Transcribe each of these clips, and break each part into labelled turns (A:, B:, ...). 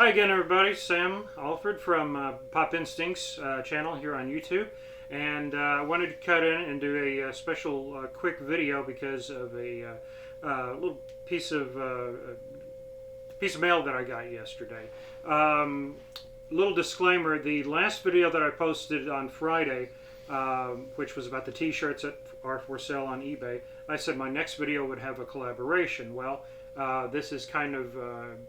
A: Hi again, everybody. Sam Alford from Pop Instincts channel here on YouTube, and I wanted to cut in and do a special quick video because of a little piece of mail that I got yesterday. Little disclaimer: the last video that I posted on Friday, which was about the T-shirts that are for sale on eBay, I said my next video would have a collaboration. Well, this is kind of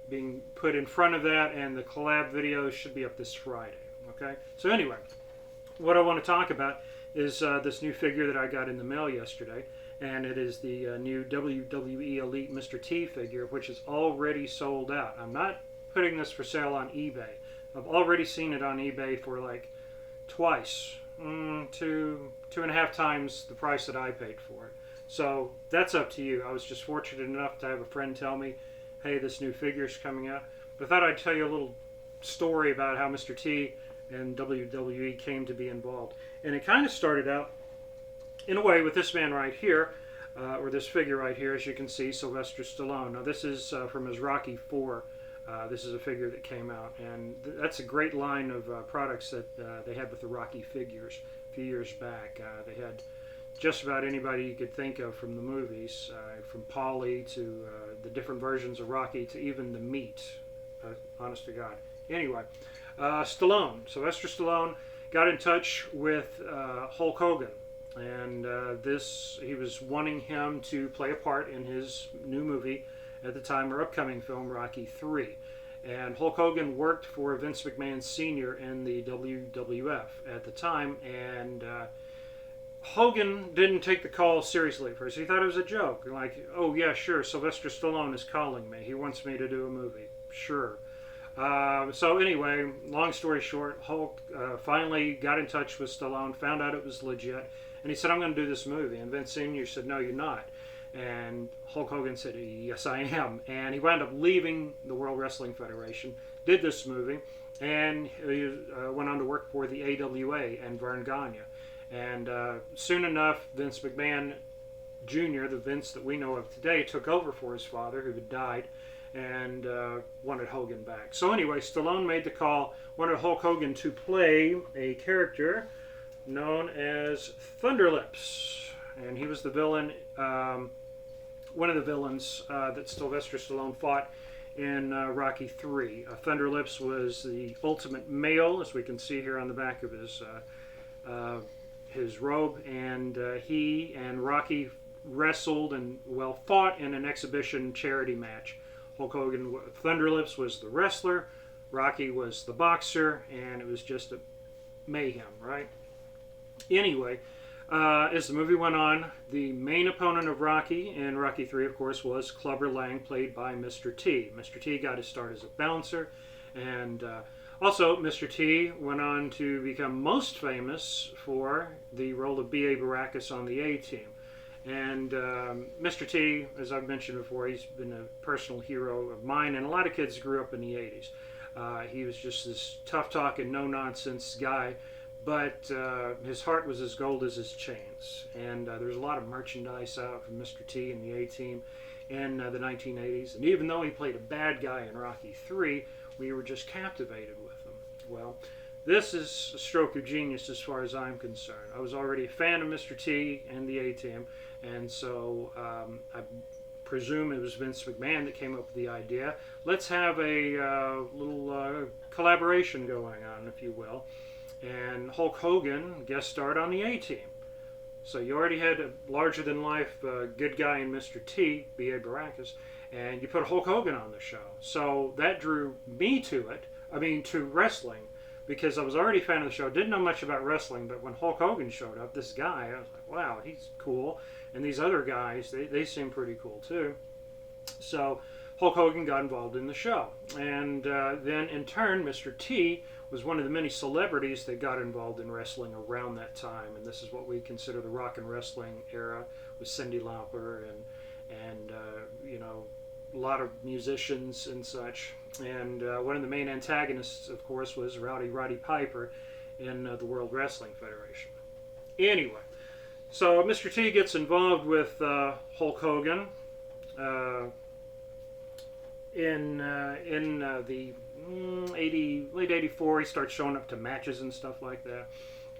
A: being put in front of that, and the collab video should be up this Friday. Okay, so anyway, what I want to talk about is this new figure that I got in the mail yesterday, and it is the new WWE Elite Mr.T figure, which is already sold out. I'm not putting this for sale on eBay. I've already seen it on eBay for like twice, two and a half times the price that I paid for it. So that's up to you. I was just fortunate enough to have a friend tell me, hey, this new figure's coming out. But I thought I'd tell you a little story about how Mr. T and WWE came to be involved. And it kind of started out, in a way, with this man right here, or this figure right here, as you can see, Sylvester Stallone. Now this is from his Rocky IV. This is a figure that came out, and that's a great line of products that they had with the Rocky figures a few years back. They had just about anybody you could think of from the movies, from Paulie to the different versions of Rocky to even the meat, honest to God. Anyway, Sylvester Stallone got in touch with Hulk Hogan, and he was wanting him to play a part in his new movie at the time, or upcoming film, Rocky III. And Hulk Hogan worked for Vince McMahon Sr. in the WWF at the time, and Hogan didn't take the call seriously at first. He thought it was a joke. Like, oh yeah, sure, Sylvester Stallone is calling me. He wants me to do a movie. Sure. So anyway, long story short, Hulk finally got in touch with Stallone, found out it was legit, and he said, I'm going to do this movie. And Vince Sr. said, no, you're not. And Hulk Hogan said, yes, I am. And he wound up leaving the World Wrestling Federation, did this movie, and he went on to work for the AWA and Vern Gagne. And soon enough, Vince McMahon Jr., the Vince that we know of today, took over for his father, who had died, and wanted Hogan back. So anyway, Stallone made the call, wanted Hulk Hogan to play a character known as Thunderlips. And he was the villain, one of the villains that Sylvester Stallone fought in Rocky III. Thunderlips was the ultimate male, as we can see here on the back of his robe, and he and Rocky wrestled and, well, fought in an exhibition charity match. Hulk Hogan, Thunderlips, was the wrestler, Rocky was the boxer, and it was just a mayhem, right? Anyway, as the movie went on, the main opponent of Rocky in Rocky III, of course, was Clubber Lang, played by Mr. T. Mr. T got his start as a bouncer, and also, Mr. T went on to become most famous for the role of B.A. Baracus on the A-Team. And Mr. T, as I've mentioned before, he's been a personal hero of mine, and a lot of kids grew up in the 80s. He was just this tough-talking, no-nonsense guy, but his heart was as gold as his chains. And there was a lot of merchandise out from Mr. T and the A-Team in the 1980s. And even though he played a bad guy in Rocky III, we were just captivated with him. Well, this is a stroke of genius as far as I'm concerned. I was already a fan of Mr. T and the A-Team, and so I presume it was Vince McMahon that came up with the idea. Let's have a little collaboration going on, if you will. And Hulk Hogan guest starred on the A-Team. So you already had a larger-than-life good guy in Mr. T, B.A. Baracus, and you put Hulk Hogan on the show. So that drew me to it, to wrestling, because I was already a fan of the show, didn't know much about wrestling, but when Hulk Hogan showed up, this guy, I was like, wow, he's cool. And these other guys, they seem pretty cool too. So Hulk Hogan got involved in the show. And then in turn, Mr. T was one of the many celebrities that got involved in wrestling around that time. And this is what we consider the rock and wrestling era, with Cyndi Lauper and a lot of musicians and such. And one of the main antagonists, of course, was Roddy Piper in the World Wrestling Federation. Anyway, so Mr. T gets involved with Hulk Hogan. in the 80 late '84, he starts showing up to matches and stuff like that.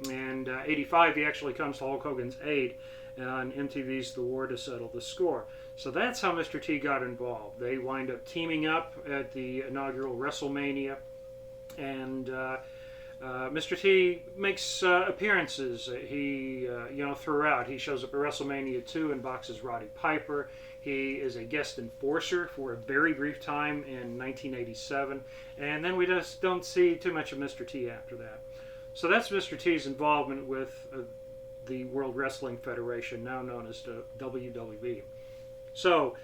A: And '85, he actually comes to Hulk Hogan's aid on MTV's The War to Settle the Score. So that's how Mr. T got involved. They wind up teaming up at the inaugural WrestleMania, and Mr. T makes appearances. He, throughout. He shows up at WrestleMania 2 and boxes Roddy Piper. He is a guest enforcer for a very brief time in 1987, and then we just don't see too much of Mr. T after that. So that's Mr. T's involvement with the World Wrestling Federation, now known as the WWE. So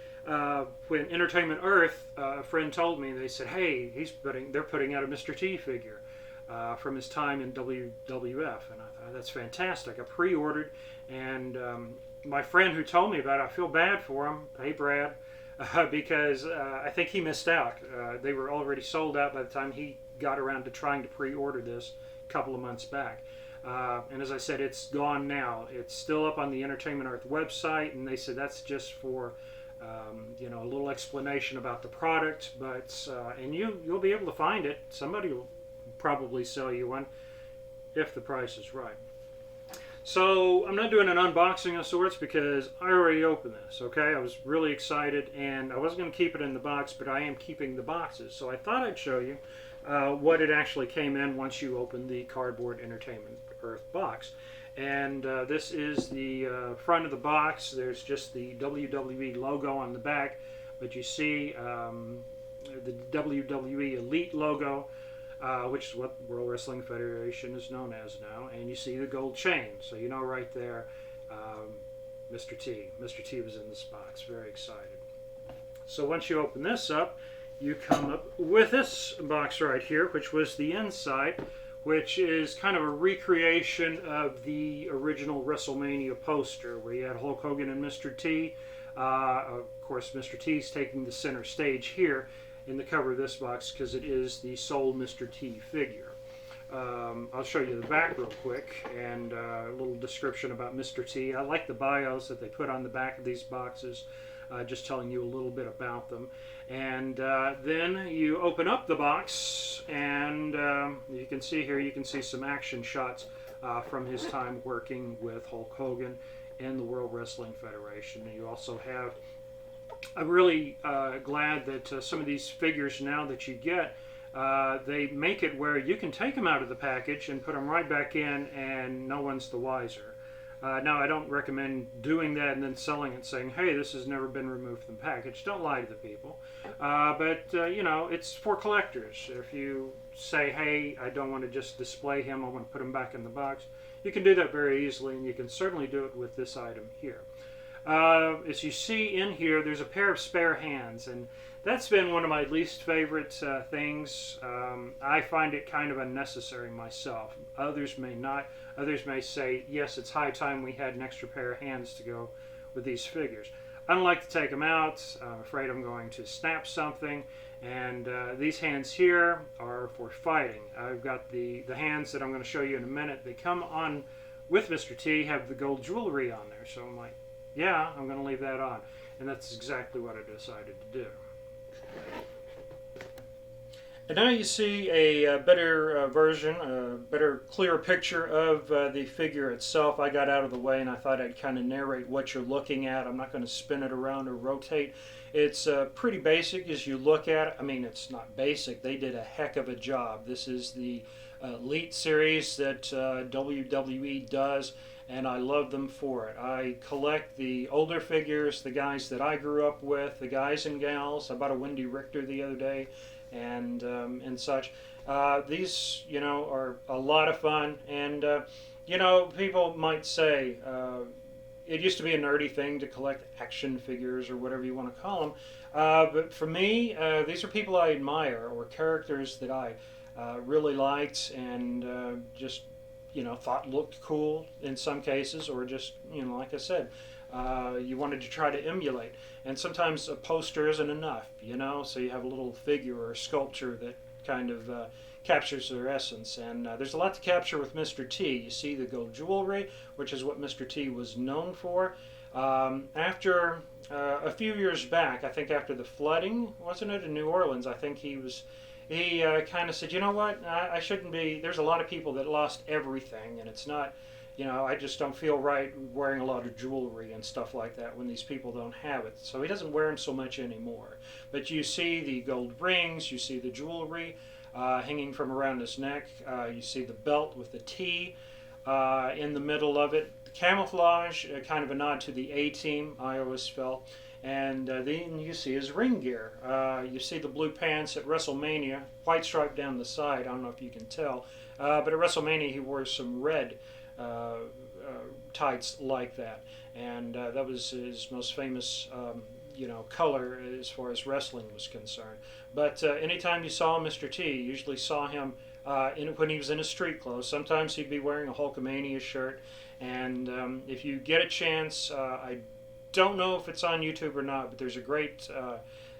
A: when Entertainment Earth, a friend told me, they said, "Hey, they're putting out a Mr. T figure from his time in WWF," and I thought, that's fantastic. I pre-ordered, and my friend who told me about it, I feel bad for him. Hey, Brad, because I think he missed out. They were already sold out by the time he got around to trying to pre-order this a couple of months back. And as I said, it's gone now. It's still up on the Entertainment Earth website, and they said that's just for a little explanation about the product. But and you'll be able to find it. Somebody will probably sell you one if the price is right. So I'm not doing an unboxing of sorts because I already opened this, okay? I was really excited, and I wasn't going to keep it in the box, but I am keeping the boxes. So I thought I'd show you what it actually came in once you open the cardboard Entertainment Earth box. And this is the front of the box. There's just the WWE logo on the back, but you see the WWE Elite logo, which is what World Wrestling Federation is known as now, and you see the gold chain, so you know right there, Mr. T. Mr. T was in this box. Very excited. So once you open this up, you come up with this box right here, which was the inside, which is kind of a recreation of the original WrestleMania poster, where you had Hulk Hogan and Mr. T. Of course, Mr. T's taking the center stage here in the cover of this box because it is the sole Mr. T figure. I'll show you the back real quick and a little description about Mr. T. I like the bios that they put on the back of these boxes, just telling you a little bit about them. And then you open up the box, and you can see here, you can see some action shots from his time working with Hulk Hogan in the World Wrestling Federation. And you also have, I'm really glad that some of these figures now that you get, they make it where you can take them out of the package and put them right back in, and no one's the wiser. Now, I don't recommend doing that and then selling it saying, "Hey, this has never been removed from the package." Don't lie to the people. But it's for collectors. If you say, "Hey, I don't want to just display him, I want to put him back in the box," you can do that very easily, and you can certainly do it with this item here. As you see in here, there's a pair of spare hands, and that's been one of my least favorite things. I find it kind of unnecessary myself. Others may not. Others may say, yes, it's high time we had an extra pair of hands to go with these figures. I don't like to take them out. I'm afraid I'm going to snap something. And these hands here are for fighting. I've got the hands that I'm going to show you in a minute. They come on with Mr. T, have the gold jewelry on there. So I'm like, yeah, I'm going to leave that on. And that's exactly what I decided to do. And now you see a better version, a better, clearer picture of the figure itself. I got out of the way and I thought I'd kind of narrate what you're looking at. I'm not going to spin it around or rotate. It's pretty basic as you look at it. I mean, it's not basic. They did a heck of a job. This is the Elite series that WWE does, and I love them for it. I collect the older figures, the guys that I grew up with, the guys and gals. I bought a Wendy Richter the other day, and such. These, are a lot of fun, and people might say it used to be a nerdy thing to collect action figures or whatever you want to call them, but for me, these are people I admire or characters that I really liked and just thought looked cool in some cases, or just like I said, you wanted to try to emulate. And sometimes a poster isn't enough, so you have a little figure or a sculpture that kind of captures their essence. And there's a lot to capture with Mr. T. You see the gold jewelry, which is what Mr. T was known for. After a few years back, I think after the flooding, wasn't it, in New Orleans, I think he kind of said, you know what, I shouldn't be, there's a lot of people that lost everything, and it's not, I just don't feel right wearing a lot of jewelry and stuff like that when these people don't have it. So he doesn't wear them so much anymore. But you see the gold rings, you see the jewelry hanging from around his neck, you see the belt with the T in the middle of it. The camouflage, kind of a nod to the A-Team, I always felt. And then you see his ring gear. You see the blue pants at WrestleMania, white stripe down the side. I don't know if you can tell. But at WrestleMania, he wore some red tights like that. And that was his most famous color as far as wrestling was concerned. But anytime you saw Mr. T, you usually saw him when he was in his street clothes. Sometimes he'd be wearing a Hulkamania shirt. And if you get a chance, I don't know if it's on YouTube or not, but there's a great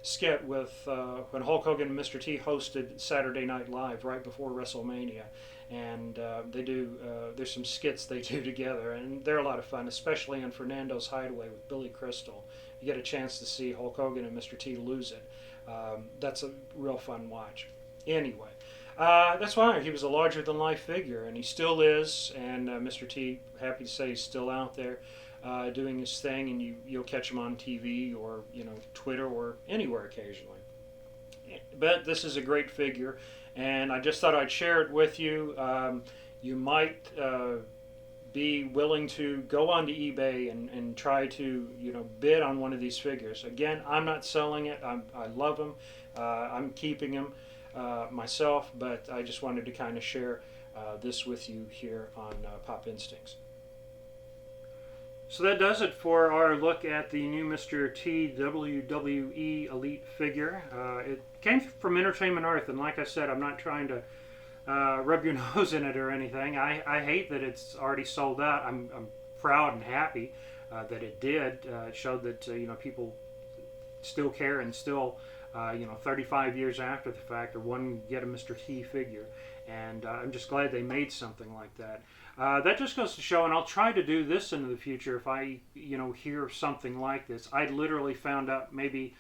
A: skit with when Hulk Hogan and Mr. T hosted Saturday Night Live right before WrestleMania. And they do, there's some skits they do together, and they're a lot of fun, especially in Fernando's Hideaway with Billy Crystal. You get a chance to see Hulk Hogan and Mr. T lose it. That's a real fun watch. Anyway, that's why he was a larger-than-life figure, and he still is, and Mr. T, happy to say he's still out there doing his thing, and you'll catch him on TV or, Twitter or anywhere occasionally. But this is a great figure, and I just thought I'd share it with you. You might be willing to go onto eBay and try to bid on one of these figures. Again, I'm not selling it. I love them. I'm keeping them myself, but I just wanted to kind of share this with you here on Pop Instincts. So that does it for our look at the new Mr. T WWE Elite figure. It came from Entertainment Earth, and like I said, I'm not trying to rub your nose in it or anything. I hate that it's already sold out. I'm proud and happy that it did. It showed that people still care and still 35 years after the fact are wanting to get a Mr. T figure, and I'm just glad they made something like that. That just goes to show, and I'll try to do this in the future if I hear of something like this. I literally found out maybe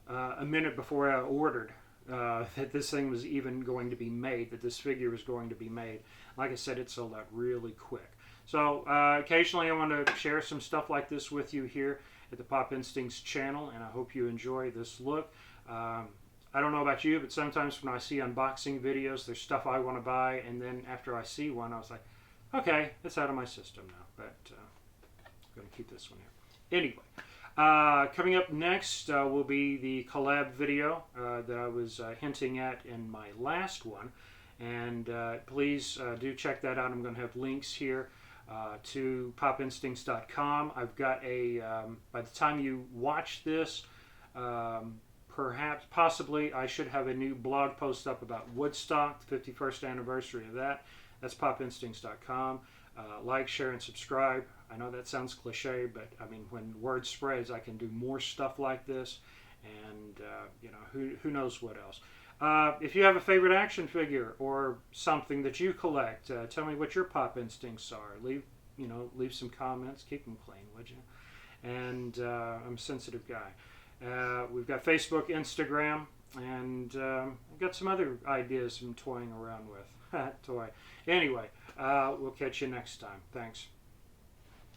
A: a minute before I ordered that this thing was even going to be made, that this figure was going to be made. Like I said, it sold out really quick. So occasionally I want to share some stuff like this with you here at the Pop Instincts channel, and I hope you enjoy this look. I don't know about you, but sometimes when I see unboxing videos, there's stuff I want to buy, and then after I see one, I was like, okay, it's out of my system now, but I'm going to keep this one here. Anyway, coming up next will be the collab video that I was hinting at in my last one, and please do check that out. I'm going to have links here to popinstincts.com. I've got a, by the time you watch this, possibly, I should have a new blog post up about Woodstock, the 51st anniversary of that. That's popinstincts.com. Like, share, and subscribe. I know that sounds cliche, but I mean, when word spreads, I can do more stuff like this, and who knows what else. If you have a favorite action figure or something that you collect, tell me what your Pop Instincts are. Leave some comments. Keep them clean, would you? And I'm a sensitive guy. We've got Facebook, Instagram, and I've got some other ideas I'm toying around with. Toy. Anyway, we'll catch you next time. Thanks.